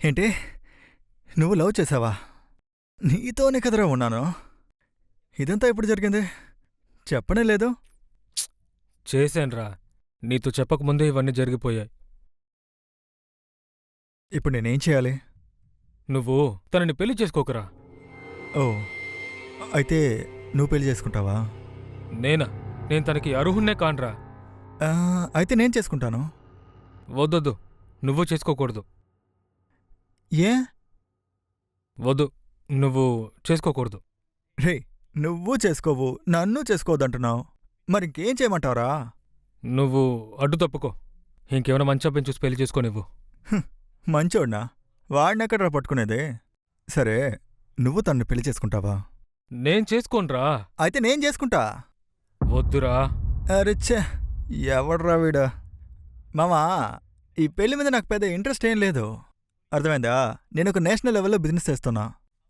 ఏంటి నువ్వు లవ్ చేసావా? నీతోనే కదరా ఉన్నాను. ఇదంతా ఎప్పుడు జరిగింది? చెప్పనే లేదు. చేశాన్రా. నీతో చెప్పకముందే ఇవన్నీ జరిగిపోయాయి. ఇప్పుడు నేనేం చేయాలి? నువ్వు తనని పెళ్లి చేసుకోకురా. ఓ, అయితే నువ్వు పెళ్లి చేసుకుంటావా? నేనా? నేను తనకి అర్హున్నే కాన్రా. అయితే నేను చేసుకుంటాను. వద్దొద్దు, నువ్వు చేసుకోకూడదు. ఏ? వద్దు, నువ్వు చేసుకోకూడదు. రే, నువ్వు చేసుకోవు, నన్ను చేసుకోవద్దంటున్నావు. మరింకేం చేయమంటావురా? నువ్వు అడ్డు తప్పుకో. ఇంకేమైనా మంచి అబ్బాయిని చూసి పెళ్లి చేసుకోనివ్వు. మంచోడ్నా? వాడినెక్కడ్రా పట్టుకునేదే? సరే, నువ్వు తన్ను పెళ్లి చేసుకుంటావా? నేను చేసుకోన్రా. అయితే నేను చేసుకుంటా. వద్దురా. అరెచ్చే, ఎవడ్రా వీడా? మామా, ఈ పెళ్లి మీద నాకు పెద్ద ఇంట్రెస్ట్ ఏం లేదు. అర్థమైందా? నేను ఒక నేషనల్ లెవెల్లో బిజినెస్ చేస్తున్నా.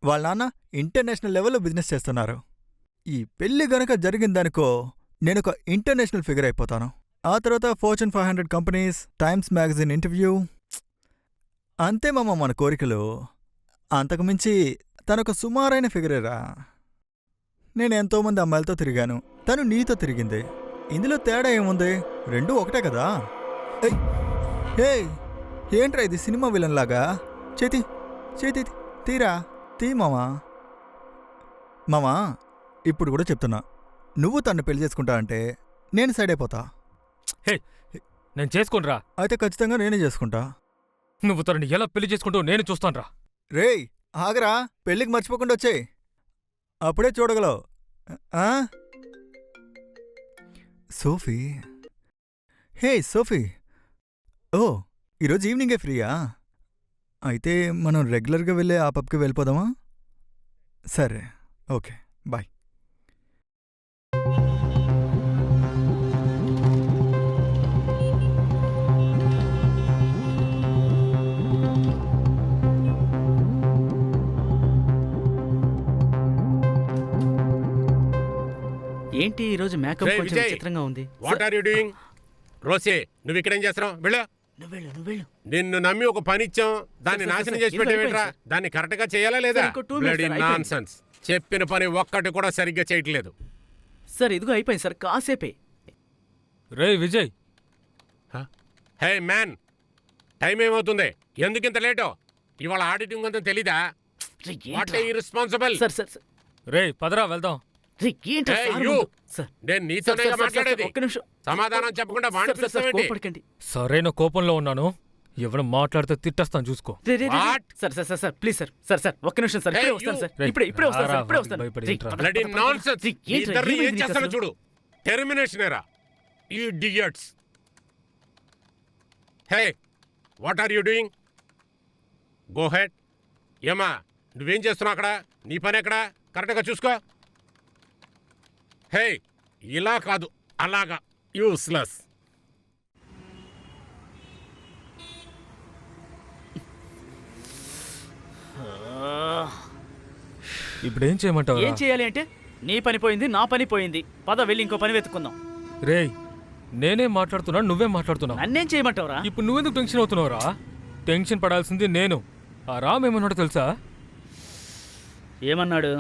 వాళ్ళ నాన్న ఇంటర్నేషనల్ లెవెల్లో బిజినెస్ చేస్తున్నారు. ఈ పెళ్లి గనక జరిగిందనుకో, నేనొక ఇంటర్నేషనల్ ఫిగర్ అయిపోతాను. ఆ తర్వాత fortune 500 companies, times magazine interview. అంతే మామ మన కోరికలు. అంతకుమించి తనొక సుమారైన ఫిగరేరా. నేనెంతోమంది అమ్మాయిలతో తిరిగాను, తను నీతో తిరిగింది. ఇందులో తేడా ఏముంది? రెండూ ఒకటే కదా. ఏయ్, ఏంట్రా ఇది సినిమా విలన్లాగా? చేతి చేతి తీరా తీ మామా. మామా, ఇప్పుడు కూడా చెప్తున్నా, నువ్వు తన్ను పెళ్లి చేసుకుంటా అంటే నేను సైడ్ అయిపోతా. హే, నేను చేసుకోన్రా. అయితే ఖచ్చితంగా నేనే చేసుకుంటా. నువ్వు తనని ఎలా పెళ్లి చేసుకుంటావు నేను చూస్తాన్రా. రేయ్, ఆగరా, పెళ్ళికి మర్చిపోకుండా వచ్చేయ్. అప్పుడే చూడగలవు. సోఫీ. హే సోఫీ. ఓ, ఈరోజు ఈవినింగే ఫ్రీయా? అయితే మనం రెగ్యులర్గా వెళ్ళే ఆ పబ్కి వెళ్ళిపోదామా? సరే, ఓకే, బాయ్. ఏంటి ఈరోజు మేకప్ రేయ్ కొంచెం విజయ్, విచిత్రంగా ఉంది. What are you doing? రోసే, నువ్వు ఇక్కడేం చేస్తున్నావు? వెళ్ళు. నువ్వెళ్ళు. నిన్ను నమ్మి ఒక పని ఇచ్చాం, దాన్ని సార్, నాశనం సార్, చేసి ఇదిగో పెట్టేవేట్రా? అయిపోయింది, దాన్ని కరెక్ట్ గా చేయాలా లేదా? సార్, ఇంకో 2 minutes, బ్లడీ సార్, అయిపోయింది. నాన్సెన్స్. చెప్పిన పని ఒక్కటి కూడా సరిగ్గా చేయట్లేదు. సార్ ఇదిగో అయిపోయింది సార్, కాసేపే. రే విజయ్, హే మ్యాన్, టైం ఏమవుతుంది? ఎందుకు ఇంత లేటు? ఇవాళ ఆడిటింగ్ ఉందని తెలీదా? రే, వాట్ ఏంట్రా? ఇర్రెస్పాన్సిబుల్. సార్ సార్ సార్, రే పదరా వెళ్దాం. రే, ఏంట్రా Hey, సార్ you. ముందు? సార్, నేను సార్, నీతోనే సార్, సార్, మాట్లాడేది. ఒక్క నిమిషం. సమాధానం చెప్పకుండా వాడిని సార్, సార్, సార్, పిలుస్తావేంటి? కోపడకండి. సరైన కోపంలో ఉన్నాను. ఎవరు మాట్లాడితే తిట్టేస్తాను చూసుకో. రే, రే, రే, రే. What? Sir sir sir sir, please sir, sir sir ఒక్క నిమిషం సార్, Hey, ఇప్పుడే వస్తాను you. సార్, రే, ఇప్పుడే వస్తాను సార్, ఇప్పుడే రారా, వస్తాను. భయపడి రే, ఏంట్రా? పద, బ్లడీ పద, పద, నాన్సెన్స్. రే, ఏంట్రా, ఇద్దరిని ఏం ఏమైంది నీకు చేస్తానో అసలు? చూడు. టెర్మినేషన్ ఎరా, idiots. Hey, what are you doing? Go ahead. ఏమా, నువ్వేం చేస్తున్నావు అక్కడ? నీ పని ఎక్కడ? కరెక్ట్గా చూసుకో. హే, ఇలా కాదు, అలాగా. యూస్లెస్. ఇప్పుడు ఏం చేయమంటావు? ఏం చేయాలి అంటే, నీ పని పోయింది, నా పని పోయింది. పద వెళ్ళి ఇంకో పని వెతుక్కుందాం. రేయ్, నేనే మాట్లాడుతున్నా, నువ్వే మాట్లాడుతున్నావు. నన్నేం చేయమంటావురా? ఇప్పుడు నువ్వెందుకు టెన్షన్ అవుతున్నావురా? టెన్షన్ పడాల్సింది నేను. ఆ రామ్ ఏమన్నాడో తెలుసా? ఏమన్నాడు?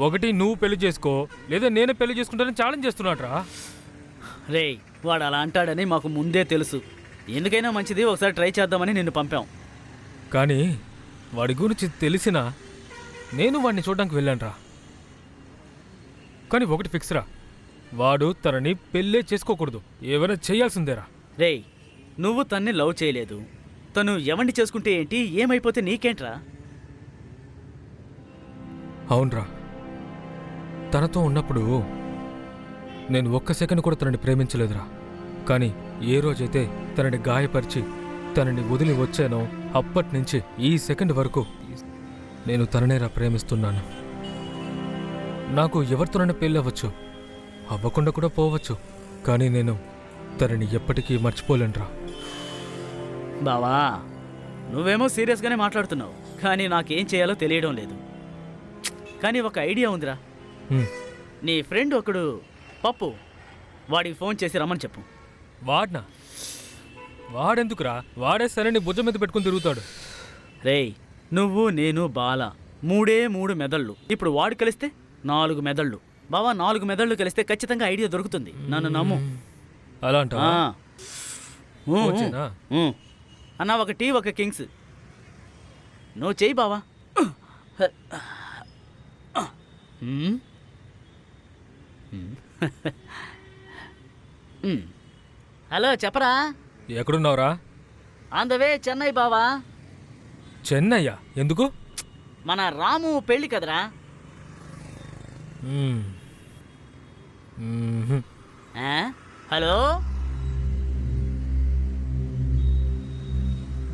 ఒకటి నువ్వు పెళ్లి చేసుకో, లేదా నేనే పెళ్లి చేసుకుంటానని ఛాలెంజ్ చేస్తున్నాడ్రా. రేయ్, వాడు అలా అంటాడని మాకు ముందే తెలుసు. ఎందుకైనా మంచిది, ఒకసారి ట్రై చేద్దామని నిన్ను పంపాం. కానీ వాడి గురించి తెలిసినా నేను వాడిని చూడడానికి వెళ్ళానురా. కానీ ఒకటి ఫిక్స్ రా, వాడు తనని పెళ్ళే చేసుకోకూడదు, ఏమైనా చేయాల్సిందేరా. రేయ్, నువ్వు తన్ని లవ్ చేయలేదు. తను ఎవరిని చేసుకుంటే ఏంటి, ఏమైపోతే నీకేంట్రా? అవునరా, తనతో ఉన్నప్పుడు నేను ఒక్క సెకండ్ కూడా తనని ప్రేమించలేదురా. కానీ ఏ రోజైతే తనని గాయపరిచి తనని వదిలి వచ్చానో అప్పటినుంచి ఈ సెకండ్ వరకు నేను తననేరా ప్రేమిస్తున్నాను. నాకు ఎవరితోనైనా పెళ్ళి అవ్వచ్చు, అవ్వకుండా కూడా పోవచ్చు, కానీ నేను తనని ఎప్పటికీ మర్చిపోలేనురా. బావా, నువ్వేమో సీరియస్గానే మాట్లాడుతున్నావు, కానీ నాకేం చేయాలో తెలియడం లేదు. కానీ ఒక ఐడియా ఉందిరా. నీ ఫ్రెండ్ ఒకడు పప్పు, వాడికి ఫోన్ చేసి రమ్మని చెప్పు. వాడినా? వాడెందుకురా? వాడే సరే నీ భుజం మీద పెట్టుకుని తిరుగుతాడు. రేయ్ నువ్వు నేను బాల 3 మెదళ్ళు. ఇప్పుడు వాడు కలిస్తే 4 మెదళ్ళు. బావా 4 మెదళ్ళు కలిస్తే ఖచ్చితంగా ఐడియా దొరుకుతుంది. నన్ను నమ్ము. అలా అంటావా? ఓకేనా? అన్న ఒక టీ ఒక కింగ్స్. నువ్వు చెయ్యి బావా. హలో చెప్పరా. ఎక్కడున్నావురా? ఆన్ ద వే చెన్నై బావా. చెన్నయ్యా? ఎందుకు? మన రాము పెళ్ళి కదరా. మ్మ్. మ్మ్హ్. ఆ? హలో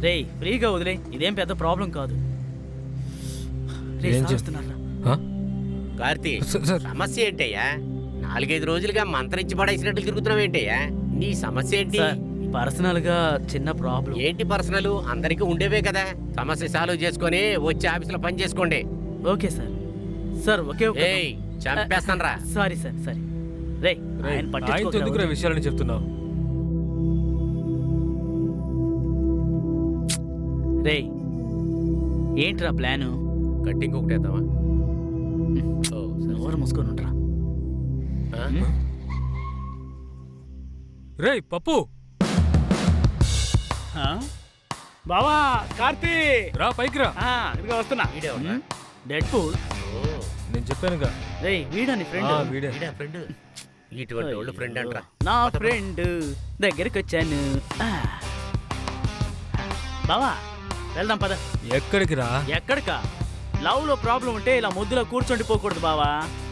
రేయ్ ఫ్రీగా వదిలే, ఇదేం పెద్ద ప్రాబ్లం కాదు. రేయ్, ఏం సాగుతున్నారా? హ? కార్తీ సార్ సమస్య ఏంటయ్యా? 4-5 రోజులుగా మంత్రించి పడేసినట్టు తిరుగుతున్నావు ఏంటయ్యా? నీ సమస్య ఏంటి? సార్, పర్సనల్ గా చిన్న ప్రాబ్లం. ఏంటి పర్సనల్? అందరికీ ఉండేవే కదా. సమస్య సాల్వ్ చేసుకొని వచ్చి ఆఫీసులో పని చేసుకోండి. Okay sir. సార్ ఒకే ఒక ఏయ్ చంపేస్తాను రా. Sorry sir, sorry. రేయ్ రేయ్, ఆయన ఆయనతో ఎందుకురా పట్టించుకోకు. విషయాలని చెప్తున్నావు? రేయ్ ఏంట్రా ప్లాను? కట్టింగ్ ఒకటి వేద్దామా? ఓ, సరే. నోరు మూసుకొని ఉండరా. ఆ? రేయ్ పప్పు, బావా కార్తీ రా పైకి రా. ఇదిగో వస్తున్నా. వీడెవడ్రా? Dead pool. ఓ, నేను చెప్పానుగా. రేయ్ వీడని ఫ్రెండ్. వీడే. వీడా ఫ్రెండ్? ఇటువంటి వాళ్ళు ఫ్రెండ్ అంటరా. నా ఫ్రెండ్ దగ్గరికి వచ్చాను. బావా వెళ్దాం పద. ఎక్కడికి రా? ఎక్కడికా? లవ్ లో ప్రాబ్లం ఉంటే ఇలా ముద్దులో కూర్చోండిపోకూడదు బావా.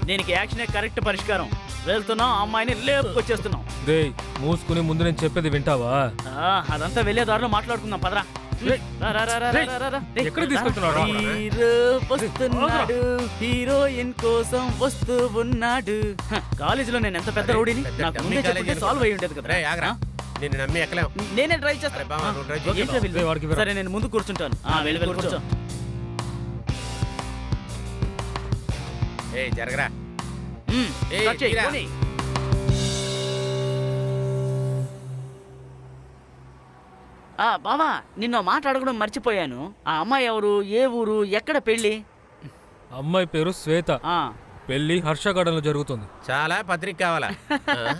దీనికి యాక్షనే కరెక్ట్ పరిష్కారం. వెళ్తున్నాం, అమ్మాయిని లేపుకొచ్చేస్తున్నాం. రేయ్ మూసుకుని ముందు నేను చెప్పేది వింటావా? అదంతా వెళ్ళే దారిలో మాట్లాడుకుందాం పదరా. రేయ్, రా, రా, రా, రా, రేయ్, రా, రా, రా. రేయ్, ఎక్కడికి రా. తీసుకెళ్తున్నావురా? హీరో వస్తున్నాడు, హీరోయిన్ కోసం వస్తూ ఉన్నాడు. కాలేజీలో నేను ఎంత పెద్ద రౌడీని పెద్ద నాకు డమ్మీ ముందే కాలేజీ చెప్పుంటే సాల్వ్ అయ్యి ఉండేది కదా. రేయ్ ఆగరా, నిన్ను నమ్మి ఎక్కలేం. నేనే డ్రైవ్ అరే చేస్తాను. బావా, నువ్వు డ్రైవ్ చేయి. ఏంట్రా వీళ్ళు? రేయ్, వాడికి ఇవ్వరా. సరే నేను ముందు కూర్చుంటాను. వెళ్ళి వెళ్ళి కూర్చో. ఏయ్ జరగరా. ఏయ్, స్టార్ట్ చేయి, తీరా. పోనీ. బావా నిన్న మాట అడగడం మర్చిపోయాను. ఆ అమ్మాయి ఎవరు, ఏ ఊరు, ఎక్కడ పెళ్ళి? అమ్మాయి పేరు శ్వేత. ఆ, పెళ్లి హర్షగార్డెన్లో జరుగుతుంది. చాలా పత్రిక కావాలా? ఆ?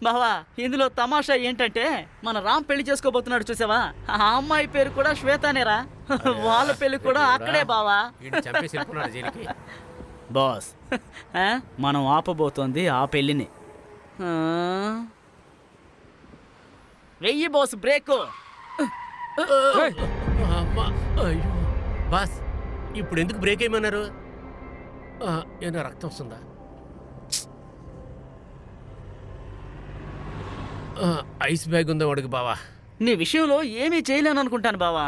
బావా ఇందులో తమాషా ఏంటంటే మన రామ్ పెళ్లి చేసుకోబోతున్నాడు చూసావా, ఆ అమ్మాయి పేరు కూడా శ్వేతానేరా. వాళ్ళ పెళ్లి కూడా అక్కడే బావా. వీడిని చంపేసి వెళ్ళిపోన్నాడు జైలుకి. బాస్ మనం ఆపబోతోంది ఆ పెళ్లిని. వెయ్యి బాస్ బ్రేక్. రేయ్, అమ్మా, అయ్యో. బాస్ ఇప్పుడు ఎందుకు బ్రేక్ వేయమన్నారు? ఏమన్నా రక్తం వస్తుందా? ఐస్ బ్యాగ్ ఉందా వాడికి బావా? నీ విషయంలో ఏమీ చేయలేను అనుకుంటాను బావా.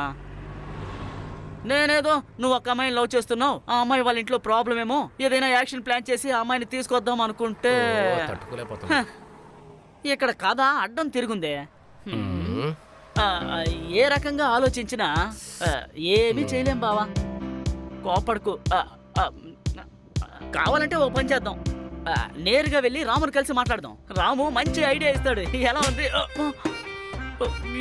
నేనేదో నువ్వు ఒక అమ్మాయిని లవ్ చేస్తున్నావు, ఆ అమ్మాయి వాళ్ళ ఇంట్లో ప్రాబ్లం ఏమో, ఏదైనా యాక్షన్ ప్లాన్ చేసి ఆ అమ్మాయిని తీసుకొద్దాం అనుకుంటే తట్టుకోలేకపోతున్నా. ఇక్కడ కథ అడ్డం తిరుగుందే. ఆ, ఏ రకంగా ఆలోచించినా ఏమీ చేయలేం బావా. కోపడకు. కావాలంటే ఓ పని చేద్దాం. నేరుగా వెళ్ళి రాముని కలిసి మాట్లాడదాం. రాము మంచి ఐడియా ఇస్తాడు. ఎలా ఉంది?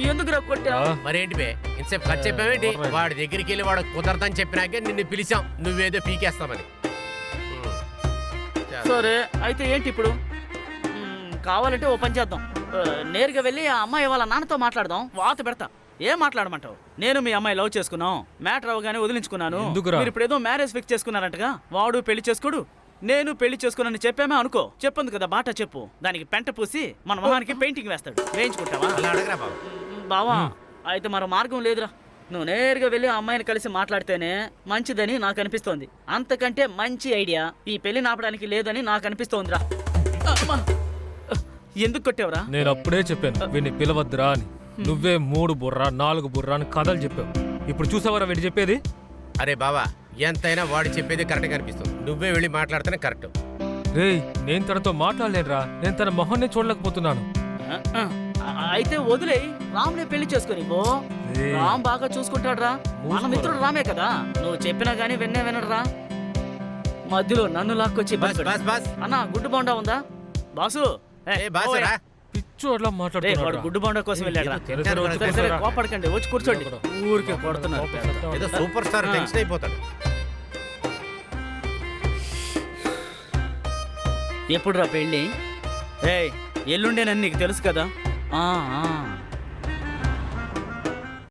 ఎందుకు కొట్టా? మరేంటి బే ఇంతసేపు ఖర్చు చెప్పావేంటి? వాడి దగ్గరికి వెళ్ళి వాడు కుదరదని చెప్పినాకే నిన్ను పిలిచాం, నువ్వేదో పీకేస్తామని. సరే అయితే ఏంటి ఇప్పుడు? కావాలంటే ఓ పని చేద్దాం. నేరుగా వెళ్ళి ఆ అమ్మాయి వాళ్ళ నాన్నతో మాట్లాడదాం. వాత పెడతా. ఏం మాట్లాడమంటావు? నేను మీ అమ్మాయి లవ్ చేసుకున్నాం, మ్యాటర్ అవగానే వదిలించుకున్నాను. ఎందుకురా? మీరు ఇప్పుడు ఏదో మ్యారేజ్ ఫిక్స్ చేసుకున్నారంటగా. వాడు పెళ్లి చేసుకోడు, నేను పెళ్లి చేసుకున్నాను చెప్పామే అనుకో. చెప్పింది కదా బాట చెప్పు, దానికి పెంట పూసి మన మొహానికి పెయింటింగ్ వేస్తాడు. వేయించుకుంటావా? అలా అడగరా బాబు. బావా అయితే మరో మార్గం లేదురా. నువ్వు నేరుగా వెళ్ళి ఆ అమ్మాయిని కలిసి మాట్లాడితేనే మంచిదని నాకు అనిపిస్తోంది. అంతకంటే మంచి ఐడియా ఈ పెళ్లి నాపడానికి లేదని నాకు అనిపిస్తోందిరా. అమ్మా! ఎందుకు కొట్టావురా? నేను అప్పుడే చెప్పాను వీడిని పిలవద్దురా అని. నువ్వే 3 బుర్ర 4 బుర్ర అని కథలు చెప్పావు. ఇప్పుడు చూసావరా వీడు చెప్పేది? అరే బావా, ఎంతైనా వాడు చెప్పేది కరెక్ట్గా అనిపిస్తుంది. నువ్వే వెళ్ళి మాట్లాడితేనే కరెక్ట్. రేయ్ నేను తనతో మాట్లాడలేనురా. నేను తన మొహాన్ని చూడలేకపోతున్నాను. అయితే వదిలేయ్, రామ్నే పెళ్లి చేసుకుని పో. ఏయ్. రామ్ బాగా చూసుకుంటాడు రా. మన మూసుకోరా. మిత్రుడు రామే కదా. నువ్వు చెప్పినా గానీ వినడురా. మధ్యలో నన్ను లాక్కొచ్చి బస్ బస్ బస్. అన్న గుడ్డు బొండా ఉందా బాసు? ఏ బాసురా, పిచ్చు అట్లా రే వాడు మాట్లాడుతున్నాడు గుడ్డు బాండా కోసం వెళ్ళాడు సరే, సరే, వచ్చి సరే సరే కూర్చోరా. కోపడకండి వచ్చి కూర్చోండి ఊరికే కొడుతున్నారు ఏదో సూపర్ స్టార్ ఆ. టెన్షన్ అయిపోతాడు. ఎప్పుడు రా పెళ్ళి? ఏయ్ ఎల్లుండేనని నీకు తెలుసు కదా. ఆ, ఆ.